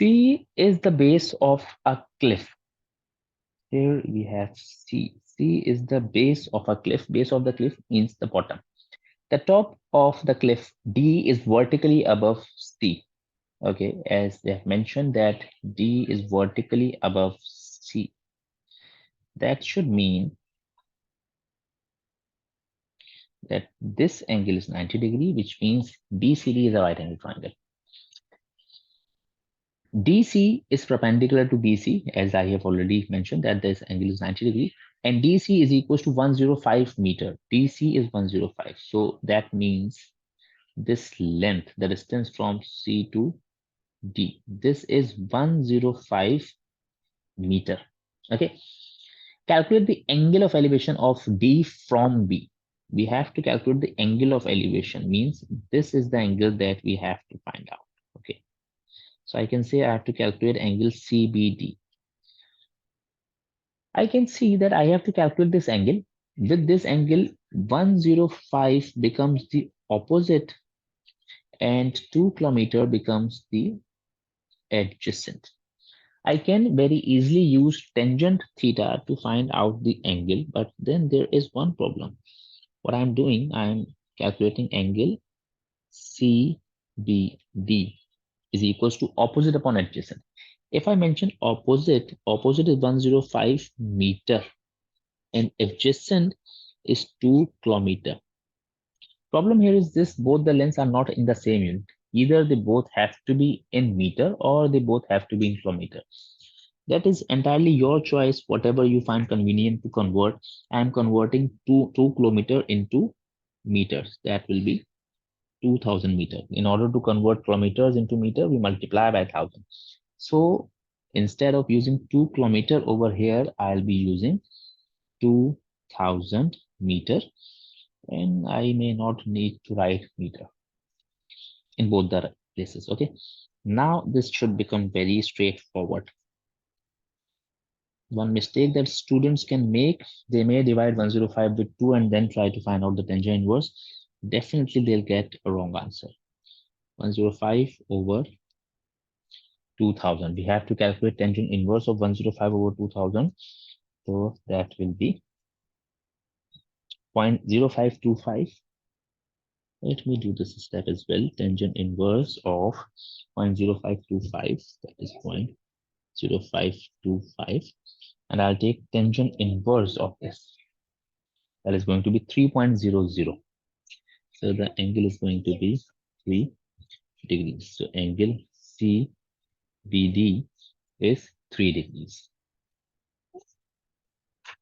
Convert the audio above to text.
C is the base of a cliff. Here we have C. C is the base of a cliff. Base of the cliff means the bottom. The top of the cliff D is vertically above C. Okay, as they have mentioned that D is vertically above C. That should mean that this angle is 90 degree, which means BCD is a right angle triangle. DC is perpendicular to BC, as I have already mentioned that this angle is 90 degree, and DC is equals to 105 meter. DC is 105. So that means this length, the distance from C to D, this is 105 meter. Okay. Calculate the angle of elevation of D from B. We have to calculate the angle of elevation, means this is the angle that we have to find out. Okay. So I can say I have to calculate angle CBD. I can see that I have to calculate this angle. With this angle, 105 becomes the opposite and 2 km becomes the adjacent. I can very easily use tangent theta to find out the angle, but then there is one problem. What I'm doing, I'm calculating angle CBD is equals to opposite upon adjacent. If I mention opposite, opposite is 105 meter and adjacent is 2 km. Problem here is this, both the lengths are not in the same unit. Either they both have to be in meter or they both have to be in kilometer. That is entirely your choice, whatever you find convenient to convert. I am converting 2 km into meters. That will be 2000 meters. In order to convert kilometers into meter, we multiply by 1000. So instead of using 2 km over here, I'll be using 2000 meter, and I may not need to write meter in both the places. Okay. Now this should become very straightforward. One mistake that students can make, they may divide 105 with 2 and then try to find out the tangent inverse. Definitely they'll get a wrong answer. 105 over 2000. We have to calculate tangent inverse of 105 over 2000. So that will be 0.0525. Let me do this step as well. Tangent inverse of 0.0525, that is 0.0525. And I'll take tangent inverse of this. That is going to be 3.00. So the angle is going to be 3 degrees. So angle CBD is 3 degrees.